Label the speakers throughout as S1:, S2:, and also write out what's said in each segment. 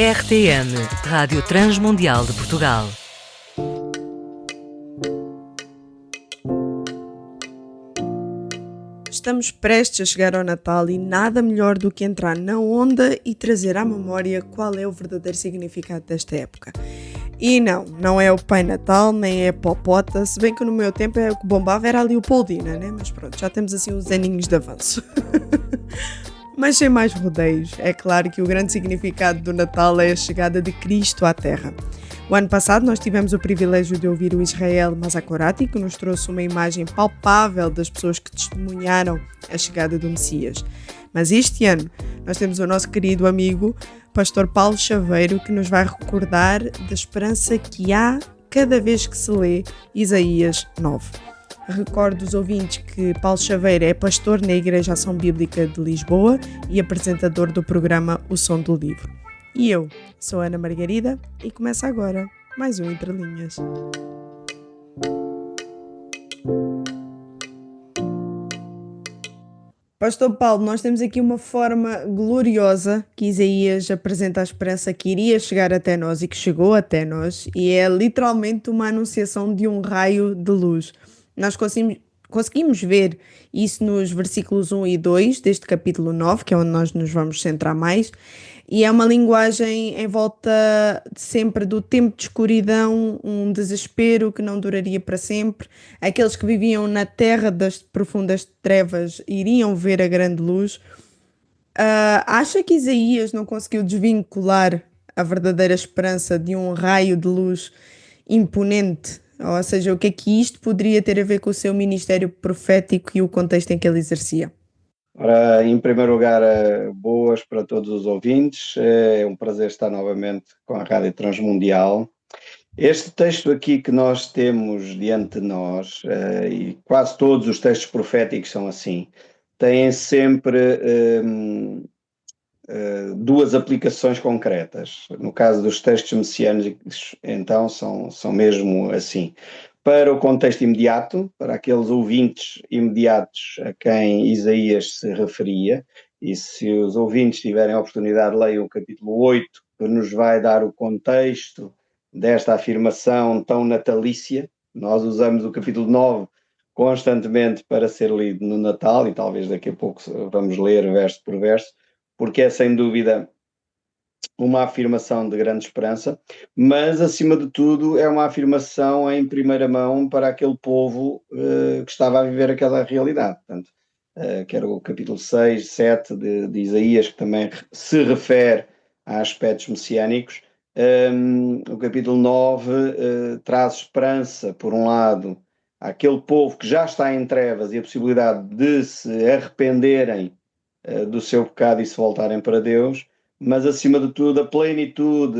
S1: RTM, Rádio Transmundial de Portugal.
S2: Estamos prestes a chegar ao Natal e nada melhor do que entrar na onda e trazer à memória qual é o verdadeiro significado desta época. E não é o Pai Natal, nem é a Popota, se bem que no meu tempo o que bombava era a Leopoldina, né? Mas pronto, já temos assim uns aninhos de avanço. Mas sem mais rodeios, é claro que o grande significado do Natal é a chegada de Cristo à Terra. O ano passado nós tivemos o privilégio de ouvir o Israel Mazakorati, que nos trouxe uma imagem palpável das pessoas que testemunharam a chegada do Messias. Mas este ano nós temos o nosso querido amigo Pastor Paulo Chaveiro, que nos vai recordar da esperança que há cada vez que se lê Isaías 9. Recordo os ouvintes que Paulo Chaveiro é pastor na Igreja Ação Bíblica de Lisboa e apresentador do programa O Som do Livro. E eu sou Ana Margarida e começa agora mais um Entre Linhas. Pastor Paulo, nós temos aqui uma forma gloriosa que Isaías apresenta a esperança que iria chegar até nós e que chegou até nós, e é literalmente uma anunciação de um raio de luz. Nós conseguimos ver isso nos versículos 1 e 2 deste capítulo 9, que é onde nós nos vamos centrar mais, e é uma linguagem em volta sempre do tempo de escuridão, um desespero que não duraria para sempre. Aqueles que viviam na terra das profundas trevas iriam ver a grande luz. Acha que Isaías não conseguiu desvincular a verdadeira esperança de um raio de luz imponente? Ou seja, o que é que isto poderia ter a ver com o seu ministério profético e o contexto em que ele exercia?
S3: Ora, em primeiro lugar, boas para todos os ouvintes. É um prazer estar novamente com a Rádio Transmundial. Este texto aqui que nós temos diante de nós, e quase todos os textos proféticos são assim, têm sempre duas aplicações concretas. No caso dos textos messiânicos, então, são mesmo assim. Para o contexto imediato, para aqueles ouvintes imediatos a quem Isaías se referia, e se os ouvintes tiverem a oportunidade, leiam o capítulo 8, que nos vai dar o contexto desta afirmação tão natalícia. Nós usamos o capítulo 9 constantemente para ser lido no Natal, e talvez daqui a pouco vamos ler verso por verso, porque é sem dúvida uma afirmação de grande esperança, mas acima de tudo é uma afirmação em primeira mão para aquele povo que estava a viver aquela realidade. Portanto, que era o capítulo 6, 7 de Isaías, que também se refere a aspectos messiânicos. O capítulo 9 traz esperança, por um lado, àquele povo que já está em trevas e a possibilidade de se arrependerem do seu pecado e se voltarem para Deus, mas acima de tudo a plenitude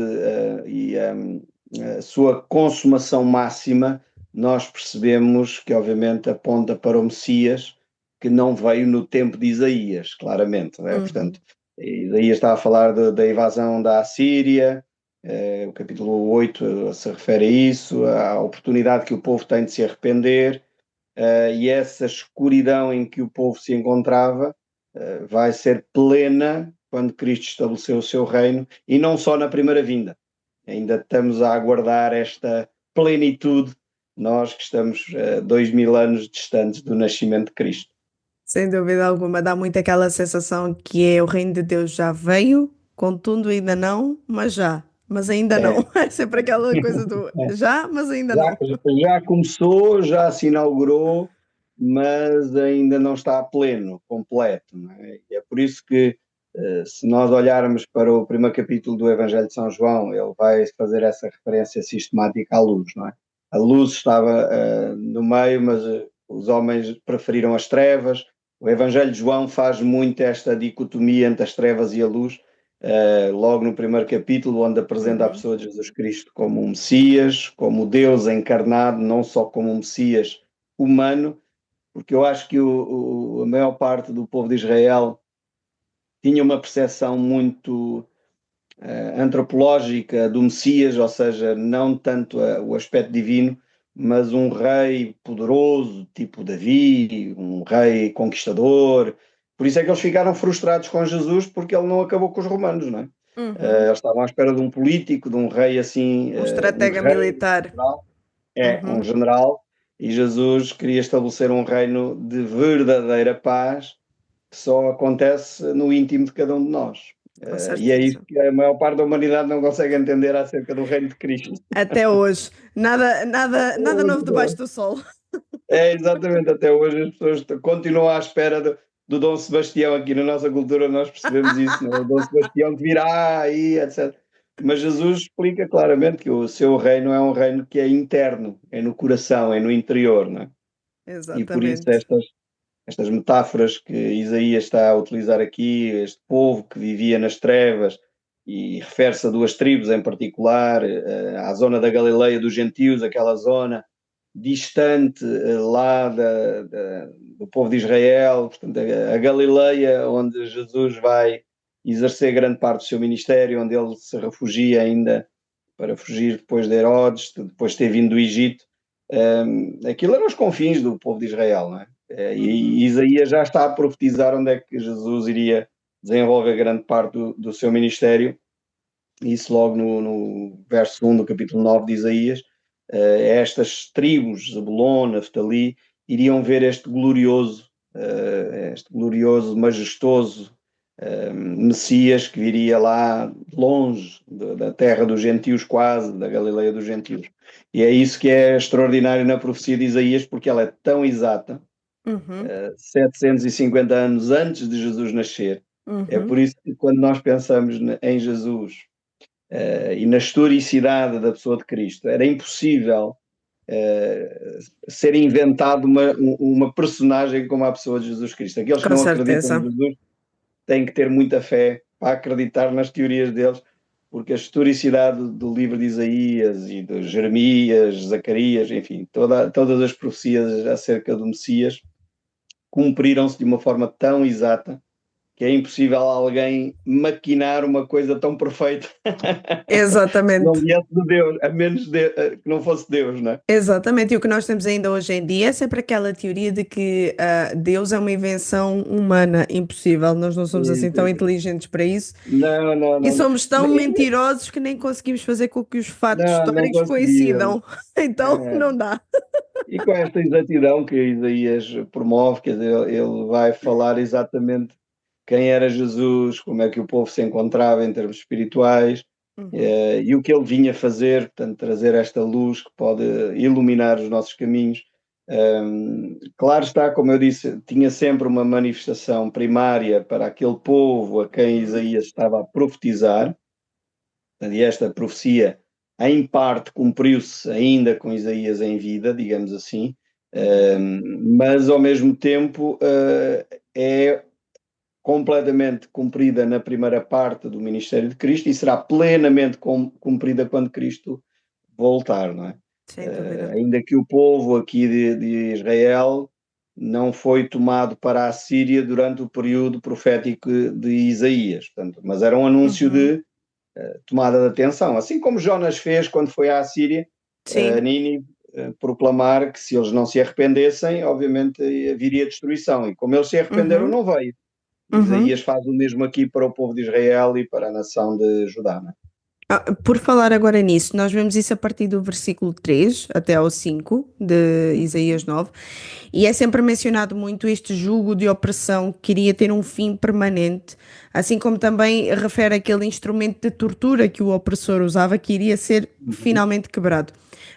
S3: e a sua consumação máxima, nós percebemos que obviamente aponta para o Messias, que não veio no tempo de Isaías, claramente, né? Portanto, Isaías está a falar da invasão da Assíria, o capítulo 8 se refere a isso, à oportunidade que o povo tem de se arrepender, e essa escuridão em que o povo se encontrava vai ser plena quando Cristo estabeleceu o seu reino, e não só na primeira vinda. Ainda estamos a aguardar esta plenitude, nós que estamos 2000 anos distantes do nascimento de Cristo.
S2: Sem dúvida alguma, dá muito aquela sensação que é o reino de Deus já veio, contudo ainda não, mas já. Mas ainda não. É sempre aquela coisa do já, mas ainda não.
S3: Já começou, já se inaugurou, mas ainda não está a pleno, completo. Não é? E é por isso que, se nós olharmos para o primeiro capítulo do Evangelho de São João, ele vai fazer essa referência sistemática à luz. Não é? A luz estava no meio, mas os homens preferiram as trevas. O Evangelho de João faz muito esta dicotomia entre as trevas e a luz, logo no primeiro capítulo, onde apresenta a pessoa de Jesus Cristo como um Messias, como Deus encarnado, não só como um Messias humano, porque eu acho que a maior parte do povo de Israel tinha uma percepção muito antropológica do Messias, ou seja, não tanto o aspecto divino, mas um rei poderoso, tipo Davi, um rei conquistador. Por isso é que eles ficaram frustrados com Jesus, porque ele não acabou com os romanos, não é?
S2: Uhum.
S3: Eles estavam à espera de um político, de um rei assim,
S2: Um
S3: um
S2: estratega
S3: rei,
S2: militar.
S3: um
S2: Uhum.
S3: general, e Jesus queria estabelecer um reino de verdadeira paz que só acontece no íntimo de cada um de nós.
S2: Com
S3: E é isso
S2: certeza.
S3: que a maior parte da humanidade não consegue entender acerca do reino de Cristo.
S2: Até hoje. Nada novo debaixo do sol.
S3: É exatamente, até hoje as pessoas continuam à espera do Dom Sebastião. Aqui na nossa cultura nós percebemos isso, não é? O Dom Sebastião que virá aí, etc. Mas Jesus explica claramente que o seu reino é um reino que é interno, é no coração, é no interior, não é? E por isso
S2: Exatamente.
S3: estas metáforas que Isaías está a utilizar aqui, este povo que vivia nas trevas, e refere-se a duas tribos em particular, à zona da Galileia dos gentios, aquela zona distante lá do povo de Israel, portanto, a Galileia, onde Jesus vai exercer grande parte do seu ministério, onde ele se refugia ainda para fugir depois de Herodes, depois de ter vindo do Egito. Aquilo eram os confins do povo de Israel, não é? E
S2: Uhum.
S3: Isaías já está a profetizar onde é que Jesus iria desenvolver grande parte do seu ministério, isso logo no verso 1 do capítulo 9 de Isaías. Estas tribos, Zabulon, Naftali, iriam ver este glorioso, majestoso Messias que viria lá de longe, da terra dos gentios quase, da Galileia dos gentios. E é isso que é extraordinário na profecia de Isaías, porque ela é tão exata,
S2: Uhum.
S3: 750 anos antes de Jesus nascer. É
S2: Uhum.
S3: por isso que quando nós pensamos em Jesus e na historicidade da pessoa de Cristo, era impossível ser inventado uma personagem como a pessoa de Jesus Cristo. Aqueles que
S2: Com
S3: não acreditam em
S2: certeza.
S3: Jesus têm que ter muita fé para acreditar nas teorias deles, porque a historicidade do livro de Isaías e de Jeremias, Zacarias, enfim, todas as profecias acerca do Messias cumpriram-se de uma forma tão exata que é impossível alguém maquinar uma coisa tão perfeita se não
S2: Exatamente.
S3: viesse de Deus, a menos que não fosse Deus, não é?
S2: Exatamente, e o que nós temos ainda hoje em dia é sempre aquela teoria de que Deus é uma invenção humana, impossível. Nós não somos
S3: Sim,
S2: assim tão
S3: sim, sim.
S2: inteligentes para isso
S3: Não, não,
S2: e
S3: não, não.
S2: somos tão mentirosos que nem conseguimos fazer com que os fatos
S3: Não, não
S2: históricos
S3: conseguíamos.
S2: coincidam. Então
S3: É.
S2: não dá.
S3: E com esta exatidão que Isaías promove, quer dizer, ele vai falar exatamente quem era Jesus, como é que o povo se encontrava em termos espirituais,
S2: Uhum.
S3: e o que ele vinha fazer, portanto, trazer esta luz que pode iluminar os nossos caminhos. Claro está, como eu disse, tinha sempre uma manifestação primária para aquele povo a quem
S2: Uhum.
S3: Isaías estava a profetizar, e esta profecia, em parte, cumpriu-se ainda com Isaías em vida, digamos assim,
S2: Uhum.
S3: mas ao mesmo tempo é completamente cumprida na primeira parte do ministério de Cristo e será plenamente cumprida quando Cristo voltar, não é?
S2: Sem dúvida.
S3: Ainda que o povo aqui de Israel não foi tomado para a Síria durante o período profético de Isaías, portanto, mas era um anúncio
S2: Uhum.
S3: de tomada de atenção, assim como Jonas fez quando foi à Síria,
S2: Sim.
S3: Nínive, proclamar que se eles não se arrependessem, obviamente haveria destruição, e como eles se arrependeram,
S2: Uhum.
S3: não veio.
S2: Uhum.
S3: Isaías faz o mesmo aqui para o povo de Israel e para a nação de Judá. Não é?
S2: Por falar agora nisso, nós vemos isso a partir do versículo 3 até ao 5 de Isaías 9, e é sempre mencionado muito este jugo de opressão que iria ter um fim permanente, assim como também refere aquele instrumento de tortura que o opressor usava, que iria ser
S3: Uhum.
S2: finalmente quebrado.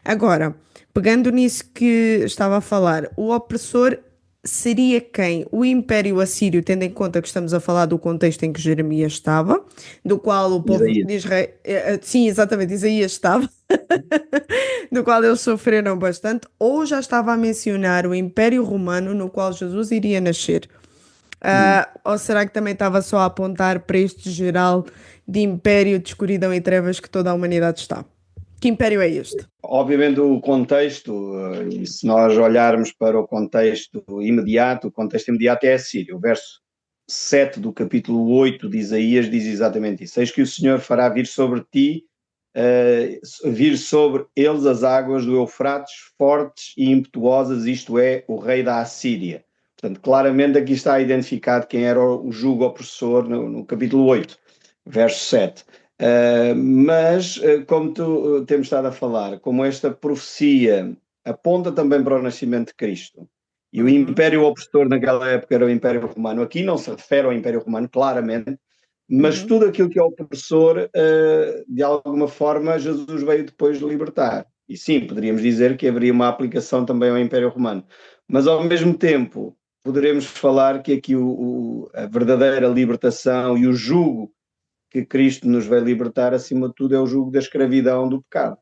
S2: Agora, pegando nisso que estava a falar, o opressor seria quem? O Império Assírio, tendo em conta que estamos a falar do contexto em que Jeremias estava, do qual o povo
S3: Isaías.
S2: de Israel, sim, exatamente, Isaías estava, do qual eles sofreram bastante, ou já estava a mencionar o Império Romano, no qual Jesus iria nascer?
S3: Hum.
S2: Ou será que também estava só a apontar para este geral de império de escuridão e trevas que toda a humanidade está? Que império é este?
S3: Obviamente o contexto, e se nós olharmos para o contexto imediato é a Síria. O verso 7 do capítulo 8 de Isaías diz exatamente isso. Eis que o Senhor fará vir sobre ti, vir sobre eles as águas do Eufrates, fortes e impetuosas, isto é, o rei da Assíria. Portanto, claramente aqui está identificado quem era o jugo opressor no capítulo 8. verso 7. Mas, como temos estado a falar, como esta profecia aponta também para o nascimento de Cristo, e o império opressor naquela época era o Império Romano, aqui não se refere ao Império Romano, claramente, mas tudo aquilo que é opressor, de alguma forma, Jesus veio depois de libertar. E sim, poderíamos dizer que haveria uma aplicação também ao Império Romano. Mas, ao mesmo tempo, poderemos falar que aqui a verdadeira libertação e o jugo que Cristo nos vai libertar, acima de tudo, é o jugo da escravidão do pecado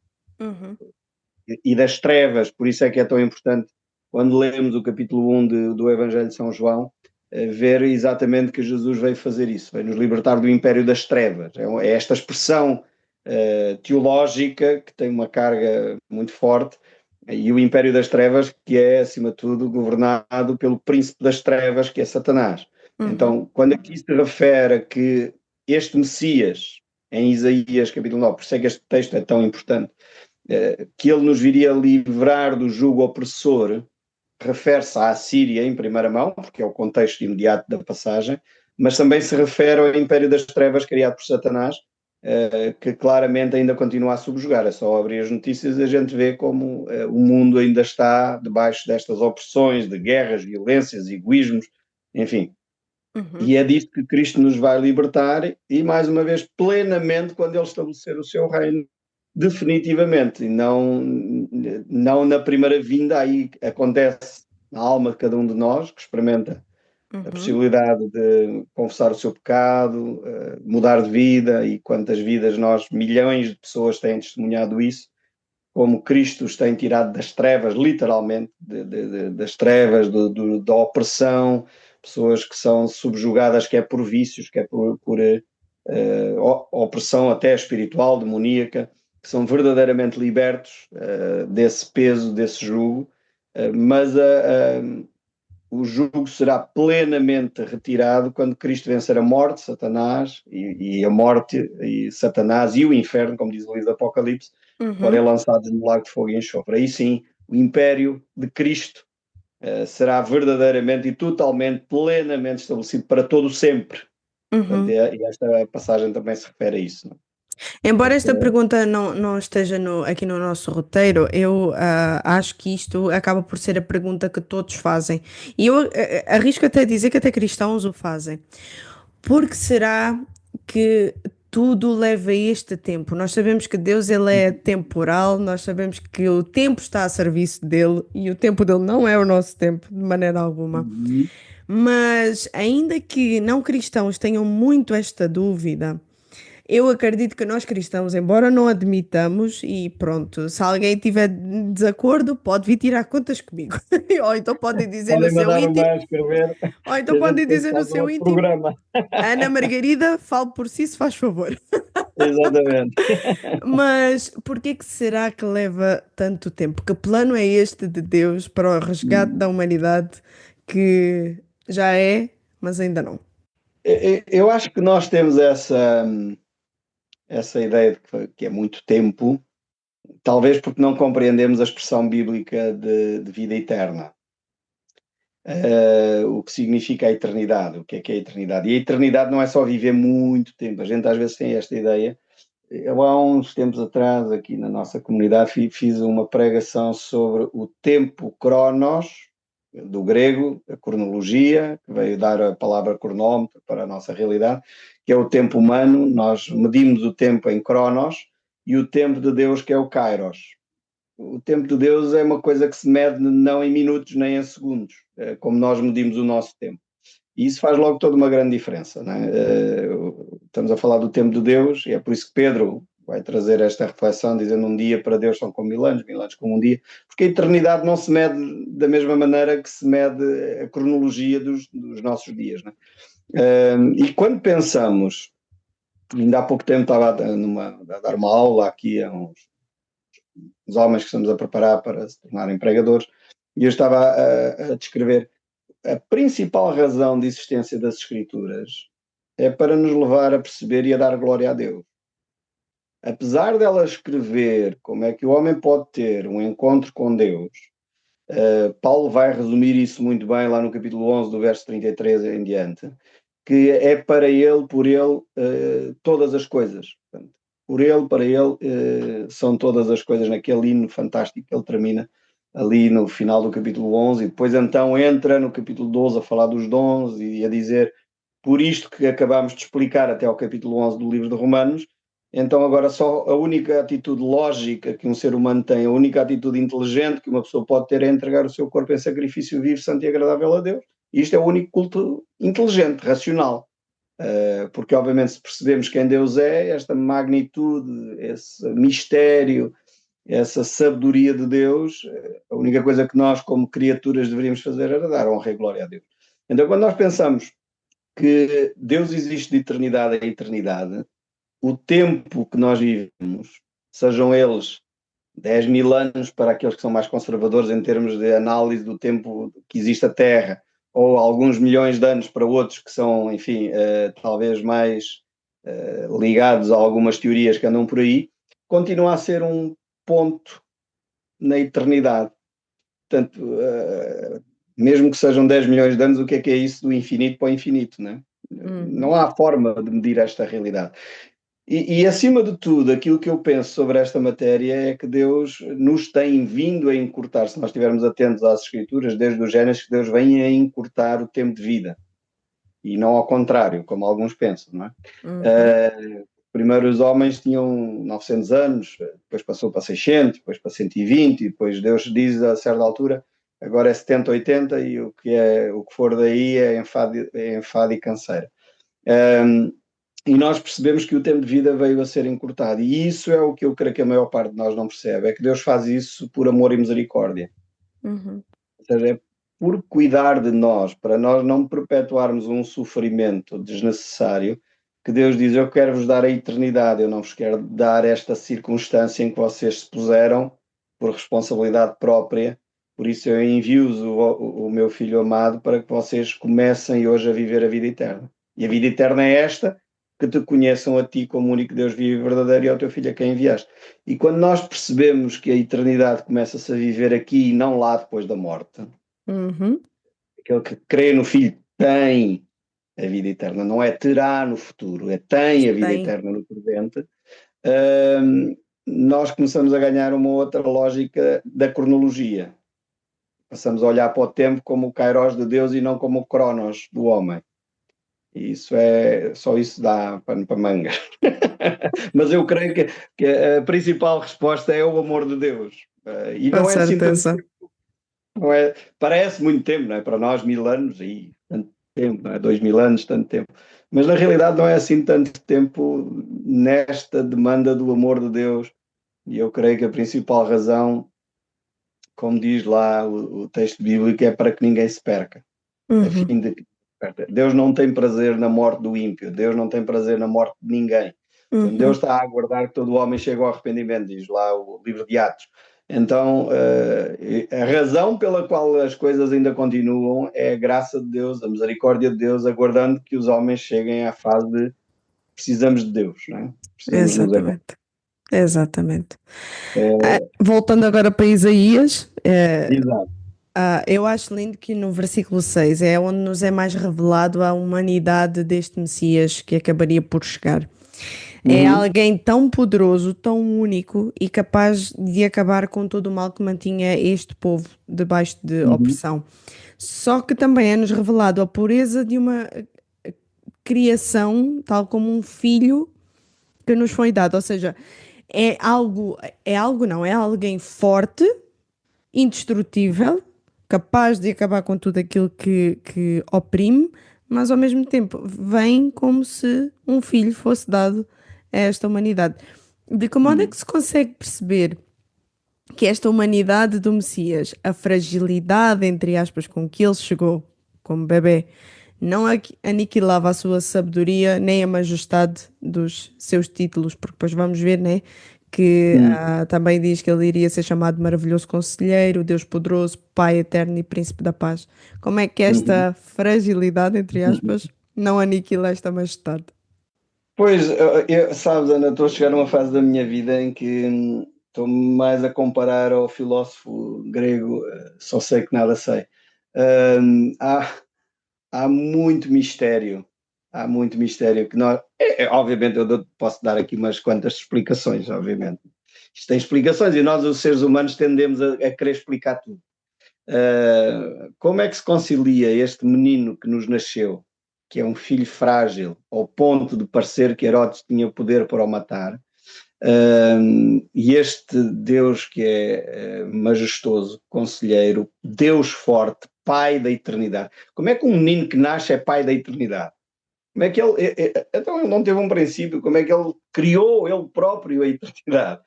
S3: e das trevas. Por isso é que é tão importante, quando lemos o capítulo 1 do Evangelho de São João, ver exatamente que Jesus veio fazer isso, veio nos libertar do império das trevas. É esta expressão teológica que tem uma carga muito forte, e o império das trevas, que é, acima de tudo, governado pelo príncipe das trevas, que é Satanás. Então, quando aqui se refere a que este Messias, em Isaías capítulo 9, por isso é que este texto é tão importante, que ele nos viria livrar do jugo opressor, refere-se à Síria em primeira mão, porque é o contexto imediato da passagem, mas também se refere ao império das trevas criado por Satanás, que claramente ainda continua a subjugar. É só abrir as notícias e a gente vê como o mundo ainda está debaixo destas opressões, de guerras, violências, egoísmos, enfim. E é disto que Cristo nos vai libertar, e mais uma vez plenamente, quando ele estabelecer o seu reino definitivamente, e não na primeira vinda. Aí acontece na alma de cada um de nós que experimenta a possibilidade de confessar o seu pecado, mudar de vida, e quantas vidas nós, milhões de pessoas têm testemunhado isso, como Cristo os tem tirado das trevas, literalmente, das trevas, da opressão, pessoas que são subjugadas, quer por vícios, quer por opressão até espiritual, demoníaca, que são verdadeiramente libertos desse peso, desse jugo, mas o jugo será plenamente retirado quando Cristo vencer a morte, Satanás, e a morte, e Satanás e o inferno, como diz o livro do Apocalipse, forem lançados no lago de fogo e enxofre. Aí sim, o império de Cristo será verdadeiramente e totalmente, plenamente estabelecido para todo sempre. Portanto, e esta passagem também se refere a isso. Não?
S2: Embora esta pergunta não esteja aqui no nosso roteiro, eu acho que isto acaba por ser a pergunta que todos fazem. E eu arrisco até dizer que até cristãos o fazem. Por que será que tudo leva a este tempo? Nós sabemos que Deus ele é temporal, nós sabemos que o tempo está a serviço dele e o tempo dele não é o nosso tempo, de maneira alguma. Mas ainda que não cristãos tenham muito esta dúvida, eu acredito que nós cristãos, embora não admitamos, e pronto, se alguém tiver desacordo, pode vir tirar contas comigo. Ou então pode dizer no
S3: Podem
S2: seu
S3: mandar um
S2: íntimo,
S3: mail escrever,
S2: ou
S3: que
S2: então
S3: a gente
S2: pode
S3: depois
S2: dizer no
S3: faz um
S2: seu
S3: outro
S2: íntimo,
S3: programa.
S2: Ana Margarida, fale por si, se faz favor.
S3: Exatamente.
S2: Mas porquê que será que leva tanto tempo? Que plano é este de Deus para o resgate da humanidade que já é, mas ainda não?
S3: Eu acho que nós temos essa ideia de que é muito tempo, talvez porque não compreendemos a expressão bíblica de vida eterna. O que significa a eternidade, o que é a eternidade. E a eternidade não é só viver muito tempo. A gente às vezes tem esta ideia. Eu, há uns tempos atrás, aqui na nossa comunidade, fiz uma pregação sobre o tempo cronos, do grego, a cronologia, que veio dar a palavra cronómetro para a nossa realidade, que é o tempo humano. Nós medimos o tempo em cronos, e o tempo de Deus, que é o kairos. O tempo de Deus é uma coisa que se mede não em minutos nem em segundos, como nós medimos o nosso tempo. E isso faz logo toda uma grande diferença. Não é? Estamos a falar do tempo de Deus, e é por isso que Pedro vai trazer esta reflexão, dizendo: um dia para Deus são como 1000 anos como um dia, porque a eternidade não se mede da mesma maneira que se mede a cronologia dos nossos dias. Não é? E quando pensamos, ainda há pouco tempo estava a dar uma aula aqui a uns homens que estamos a preparar para se tornarem pregadores, e eu estava a descrever a principal razão de existência das Escrituras é para nos levar a perceber e a dar glória a Deus. Apesar dela escrever como é que o homem pode ter um encontro com Deus, Paulo vai resumir isso muito bem lá no capítulo 11, do verso 33 em diante, que é para Ele, por Ele, todas as coisas. Portanto, por Ele, para Ele, são todas as coisas, naquele hino fantástico que ele termina ali no final do capítulo 11, e depois então entra no capítulo 12 a falar dos dons e a dizer, por isto que acabámos de explicar até ao capítulo 11 do livro de Romanos, então agora só a única atitude lógica que um ser humano tem, a única atitude inteligente que uma pessoa pode ter é entregar o seu corpo em sacrifício vivo, santo e agradável a Deus. E isto é o único culto inteligente, racional. Porque obviamente se percebemos quem Deus é, esta magnitude, esse mistério, essa sabedoria de Deus, a única coisa que nós como criaturas deveríamos fazer era dar honra e glória a Deus. Então quando nós pensamos que Deus existe de eternidade a eternidade, o tempo que nós vivemos, sejam eles 10 mil anos para aqueles que são mais conservadores em termos de análise do tempo que existe a Terra, ou alguns milhões de anos para outros que são, enfim, talvez mais ligados a algumas teorias que andam por aí, continua a ser um ponto na eternidade. Portanto, mesmo que sejam 10 milhões de anos, o que é isso do infinito para o infinito, não é? Não há forma de medir esta realidade. E acima de tudo, aquilo que eu penso sobre esta matéria é que Deus nos tem vindo a encurtar, se nós estivermos atentos às Escrituras, desde o Gênesis, que Deus vem a encurtar o tempo de vida. E não ao contrário, como alguns pensam, não é? Primeiro os homens tinham 900 anos, depois passou para 600, depois para 120, e depois Deus diz a certa altura, agora é 70, 80, e o que for daí é enfado e canseira. E nós percebemos que o tempo de vida veio a ser encurtado. E isso é o que eu creio que a maior parte de nós não percebe, é que Deus faz isso por amor e misericórdia. Ou seja, é por cuidar de nós, para nós não perpetuarmos um sofrimento desnecessário, que Deus diz, eu quero vos dar a eternidade, eu não vos quero dar esta circunstância em que vocês se puseram por responsabilidade própria, por isso eu envio-vos o meu Filho amado para que vocês comecem hoje a viver a vida eterna. E a vida eterna é esta, que te conheçam a ti como o único Deus vivo e verdadeiro e ao teu Filho a quem enviaste. E quando nós percebemos que a eternidade começa-se a viver aqui e não lá depois da morte, aquele que crê no Filho tem a vida eterna, não é terá no futuro, é tem a vida eterna no presente, nós começamos a ganhar uma outra lógica da cronologia. Passamos a olhar para o tempo como o kairos de Deus e não como o cronos do homem. E só isso dá pano para manga. Mas eu creio que a principal resposta é o amor de Deus. E não é assim tanto tempo. Não é, parece muito tempo, não é? Para nós 1000 anos e tanto tempo, não é? 2000 anos, tanto tempo. Mas na realidade não é assim tanto tempo nesta demanda do amor de Deus. E eu creio que a principal razão, como diz lá o texto bíblico, é para que ninguém se perca. A fim de que Deus não tem prazer na morte do ímpio, Deus não tem prazer na morte de ninguém. Então, Deus está a aguardar que todo homem chegue ao arrependimento, diz lá o livro de Atos. Então, a razão pela qual as coisas ainda continuam é a graça de Deus, a misericórdia de Deus, aguardando que os homens cheguem à fase de precisamos de Deus, não é?
S2: Exatamente. Voltando agora para Isaías,
S3: Exato.
S2: eu acho lindo que no versículo 6 é onde nos é mais revelado a humanidade deste Messias que acabaria por chegar. É alguém tão poderoso, tão único e capaz de acabar com todo o mal que mantinha este povo debaixo de opressão. Só que também é-nos revelado a pureza de uma criação, tal como um filho que nos foi dado. Ou seja, é alguém forte, indestrutível, capaz de acabar com tudo aquilo que oprime, mas ao mesmo tempo vem como se um filho fosse dado a esta humanidade. De que modo é que se consegue perceber que esta humanidade do Messias, a fragilidade, entre aspas, com que ele chegou como bebê, não aniquilava a sua sabedoria nem a majestade dos seus títulos, porque depois vamos ver, né, que também diz que ele iria ser chamado maravilhoso conselheiro, Deus poderoso, Pai eterno e príncipe da paz. Como é que esta fragilidade, entre aspas, não aniquila esta majestade?
S3: Pois, sabes, Ana, estou a chegar a uma fase da minha vida em que estou mais a comparar ao filósofo grego, só sei que nada sei. Há muito mistério há muito mistério que nós. Obviamente, posso dar aqui umas quantas explicações, obviamente. Isto tem explicações e nós, os seres humanos, tendemos a querer explicar tudo. Como é que se concilia este menino que nos nasceu, que é um filho frágil, ao ponto de parecer que Herodes tinha poder para o matar, e este Deus que é majestoso, conselheiro, Deus forte, Pai da eternidade? Como é que um menino que nasce é Pai da eternidade? Como é que ele. Então ele não teve um princípio, como é que ele criou ele próprio a eternidade?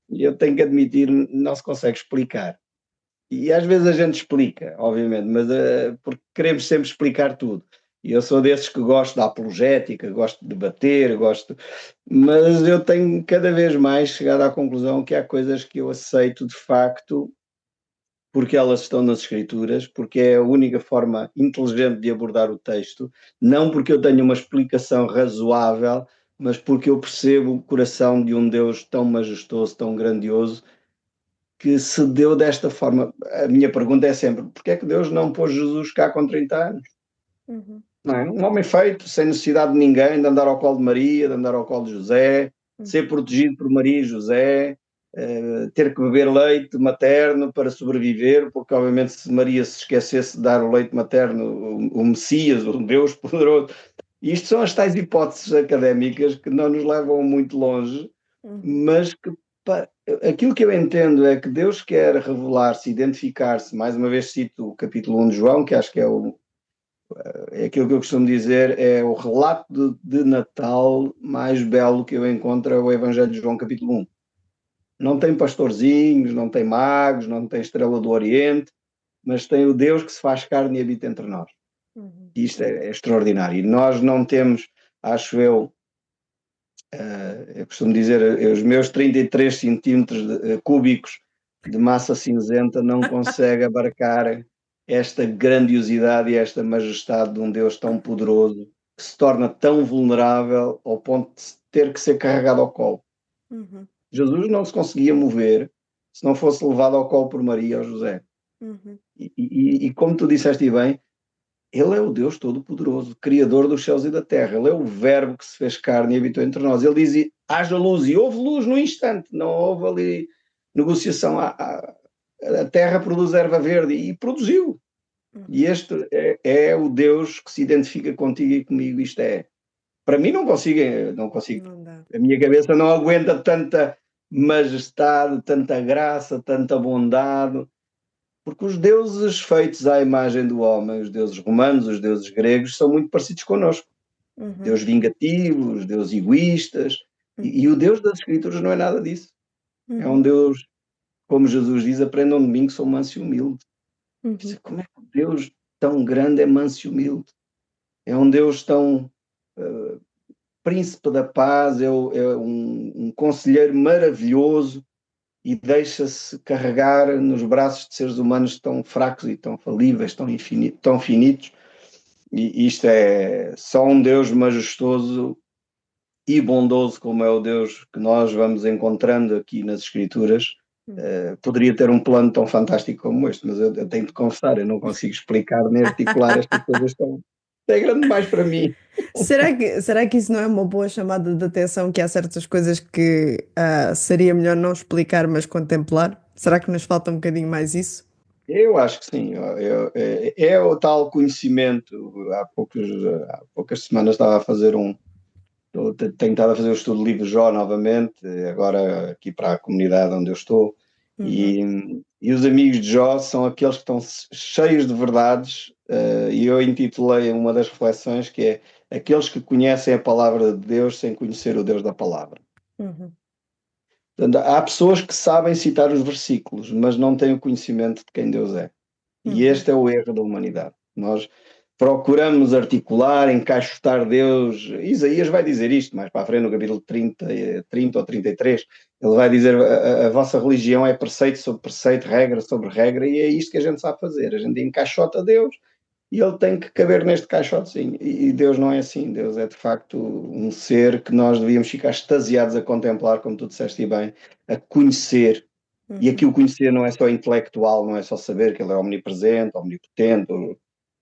S3: E eu tenho que admitir, não se consegue explicar. E às vezes a gente explica, obviamente, mas porque queremos sempre explicar tudo. E eu sou desses que gosto da apologética, gosto de debater, mas eu tenho cada vez mais chegado à conclusão que há coisas que eu aceito de facto porque elas estão nas escrituras, porque é a única forma inteligente de abordar o texto, não porque eu tenha uma explicação razoável, mas porque eu percebo o coração de um Deus tão majestoso, tão grandioso, que se deu desta forma. A minha pergunta é sempre, porquê é que Deus não pôs Jesus cá com 30 anos?
S2: Uhum.
S3: Não é? Um homem feito, sem necessidade de ninguém, de andar ao colo de Maria, de andar ao colo de José, ser protegido por Maria e José, ter que beber leite materno para sobreviver, porque obviamente se Maria se esquecesse de dar o leite materno, o Messias, o Deus poderoso. E isto são as tais hipóteses académicas que não nos levam muito longe, mas que aquilo que eu entendo é que Deus quer revelar-se, identificar-se. Mais uma vez cito o capítulo 1 de João, que acho que é aquilo que eu costumo dizer, é o relato de Natal mais belo que eu encontro, é o Evangelho de João, capítulo 1. Não tem pastorzinhos, não tem magos, não tem estrela do Oriente, mas tem o Deus que se faz carne e habita entre nós. E isto é extraordinário. E nós não temos, acho eu costumo dizer, os meus 33 centímetros cúbicos de massa cinzenta não conseguem abarcar esta grandiosidade e esta majestade de um Deus tão poderoso, que se torna tão vulnerável ao ponto de ter que ser carregado ao colo. Jesus não se conseguia mover se não fosse levado ao colo por Maria ou José. E como tu disseste bem, ele é o Deus Todo-Poderoso, Criador dos céus e da terra. Ele é o Verbo que se fez carne e habitou entre nós. Ele diz, haja luz, e houve luz no instante. Não houve ali negociação. A terra produz erva verde, e produziu. E este é o Deus que se identifica contigo e comigo. Isto é, para mim não consigo.
S2: Não dá.
S3: A minha cabeça não aguenta tanta majestade, tanta graça, tanta bondade. Porque os deuses feitos à imagem do homem, os deuses romanos, os deuses gregos, são muito parecidos connosco. Deus vingativos, deuses egoístas. E o Deus das Escrituras não é nada disso. É um Deus, como Jesus diz, aprendam de mim que sou manso e humilde. Como é que um Deus tão grande é manso e humilde? É um Deus tão príncipe da paz, é um conselheiro maravilhoso, e deixa-se carregar nos braços de seres humanos tão fracos e tão falíveis, tão finitos. E isto é só um Deus majestoso e bondoso, como é o Deus que nós vamos encontrando aqui nas Escrituras. Poderia ter um plano tão fantástico como este, mas eu tenho de confessar, eu não consigo explicar nem articular estas coisas tão... É grande demais para mim.
S2: Será que isso não é uma boa chamada de atenção, que há certas coisas que seria melhor não explicar, mas contemplar? Será que nos falta um bocadinho mais isso?
S3: Eu acho que sim. É o tal conhecimento. Há poucas semanas estava a fazer tenho estado a fazer o estudo do livro Jó novamente, agora aqui para a comunidade onde eu estou. E os amigos de Jó são aqueles que estão cheios de verdades, e eu intitulei uma das reflexões que é aqueles que conhecem a palavra de Deus sem conhecer o Deus da palavra. Portanto, há pessoas que sabem citar os versículos, mas não têm o conhecimento de quem Deus é. E este é o erro da humanidade. Nós procuramos articular, encaixotar Deus. Isaías vai dizer isto mais para a frente, no capítulo 30 ou 33. Ele vai dizer, a vossa religião é preceito sobre preceito, regra sobre regra, e é isto que a gente sabe fazer. A gente encaixota Deus e ele tem que caber neste caixotezinho. E Deus não é assim. Deus é, de facto, um ser que nós devíamos ficar extasiados a contemplar, como tu disseste bem, a conhecer. E aqui o conhecer não é só intelectual, não é só saber que ele é omnipresente, omnipotente,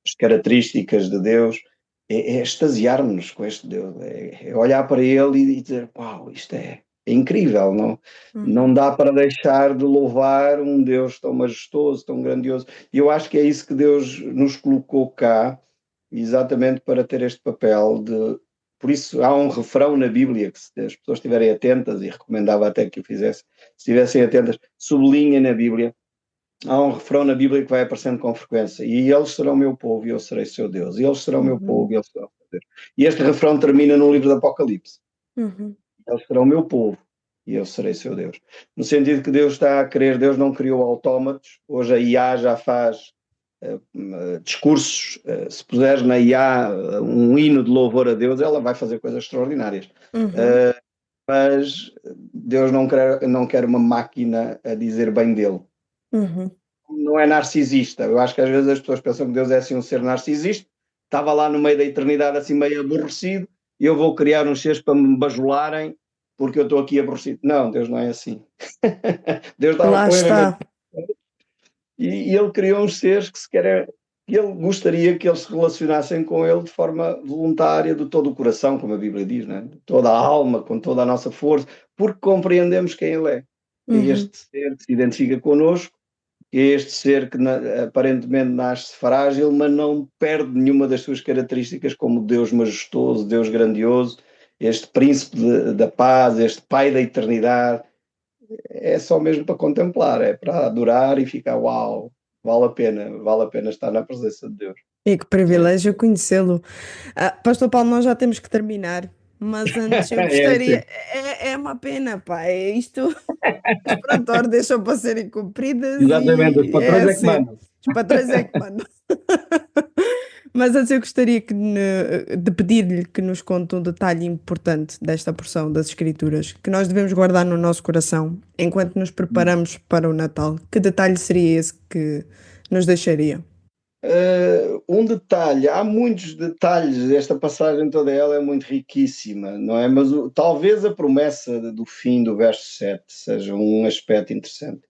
S3: as características de Deus, é extasiar-nos com este Deus, é olhar para Ele e dizer, uau, isto é incrível, não dá para deixar de louvar um Deus tão majestoso, tão grandioso. E eu acho que é isso que Deus nos colocou cá, exatamente para ter este papel de... Por isso há um refrão na Bíblia que, se as pessoas estiverem atentas, e recomendava até que o fizessem, se estivessem atentas, sublinhem na Bíblia. Há um refrão na Bíblia que vai aparecendo com frequência: e eles serão meu povo e eu serei seu Deus, e eles serão meu povo e eles serão seu Deus. E este refrão termina no livro do Apocalipse: eles serão meu povo e eu serei seu Deus. No sentido que Deus está a querer, Deus não criou autómatos. Hoje a IA já faz discursos. Se puseres na IA um hino de louvor a Deus, ela vai fazer coisas extraordinárias. Mas Deus não quer uma máquina a dizer bem dele. Não é narcisista. Eu acho que às vezes as pessoas pensam que Deus é assim um ser narcisista. Estava lá no meio da eternidade assim meio aborrecido e eu vou criar uns seres para me bajularem porque eu estou aqui aborrecido. Não, Deus não é assim. Deus
S2: Lá está.
S3: E Ele criou uns seres que Ele gostaria que eles se relacionassem com Ele de forma voluntária, de todo o coração, como a Bíblia diz, né? De toda a alma, com toda a nossa força, porque compreendemos quem Ele é. É este ser que se identifica connosco, é este ser que aparentemente nasce frágil, mas não perde nenhuma das suas características como Deus majestoso, Deus grandioso, este príncipe da paz, este pai da eternidade. É só mesmo para contemplar, é para adorar e ficar, uau, vale a pena estar na presença de Deus.
S2: E que privilégio conhecê-lo. Pastor Paulo, nós já temos que terminar, mas antes eu gostaria... É uma pena, pá, isto... As pronto, ordens são para serem cumpridas.
S3: Exatamente, os patrões é que mandam.
S2: Os patrões é que mandam. Mas antes eu gostaria de pedir-lhe que nos conte um detalhe importante desta porção das Escrituras que nós devemos guardar no nosso coração enquanto nos preparamos para o Natal. Que detalhe seria esse que nos deixaria?
S3: Um detalhe, há muitos detalhes, esta passagem toda ela é muito riquíssima, não é? Mas talvez a promessa do fim do verso 7 seja um aspecto interessante,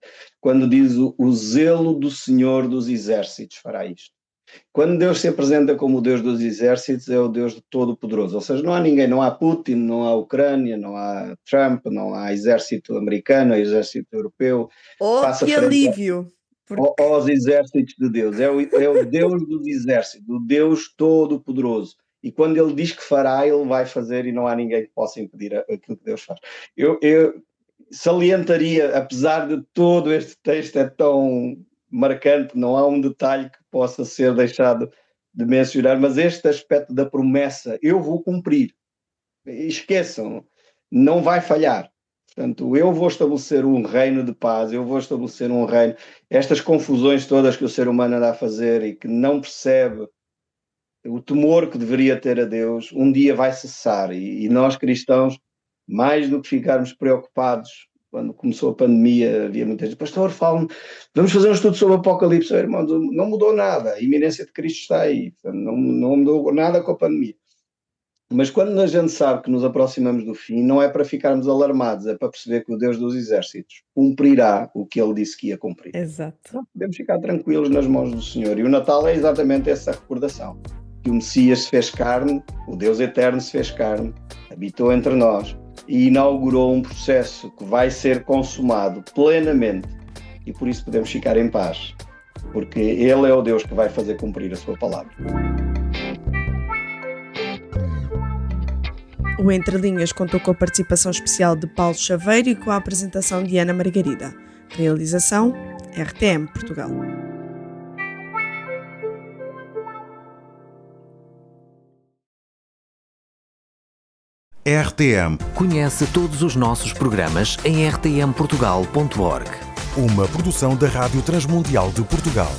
S3: quando diz o zelo do Senhor dos Exércitos fará isto. Quando Deus se apresenta como o Deus dos Exércitos, é o Deus Todo-Poderoso, ou seja, não há ninguém, não há Putin, não há Ucrânia, não há Trump, não há exército americano, exército europeu.
S2: Que alívio!
S3: Aos exércitos de Deus, é o Deus dos exércitos, o Deus Todo-Poderoso, e quando Ele diz que fará, Ele vai fazer e não há ninguém que possa impedir aquilo que Deus faz. Eu salientaria, apesar de todo este texto é tão marcante, não há um detalhe que possa ser deixado de mencionar, mas este aspecto da promessa, eu vou cumprir, esqueçam, não vai falhar. Portanto, eu vou estabelecer um reino de paz, eu vou estabelecer um reino. Estas confusões todas que o ser humano anda a fazer e que não percebe o temor que deveria ter a Deus, um dia vai cessar. E nós cristãos, mais do que ficarmos preocupados, quando começou a pandemia, havia muita gente, pastor, fala-me, vamos fazer um estudo sobre o Apocalipse. Irmãos, não mudou nada, a iminência de Cristo está aí, não mudou nada com a pandemia. Mas quando a gente sabe que nos aproximamos do fim, não é para ficarmos alarmados, é para perceber que o Deus dos Exércitos cumprirá o que Ele disse que ia cumprir.
S2: Exato.
S3: Então, podemos ficar tranquilos nas mãos do Senhor. E o Natal é exatamente essa recordação. Que o Messias se fez carne, o Deus eterno se fez carne, habitou entre nós e inaugurou um processo que vai ser consumado plenamente. E por isso podemos ficar em paz, porque Ele é o Deus que vai fazer cumprir a sua palavra.
S2: O Entre Linhas contou com a participação especial de Paulo Chaveiro e com a apresentação de Ana Margarida. Realização RTM Portugal.
S4: RTM.
S1: Conhece todos os nossos programas em rtmportugal.org.
S4: Uma produção da Rádio Transmundial de Portugal.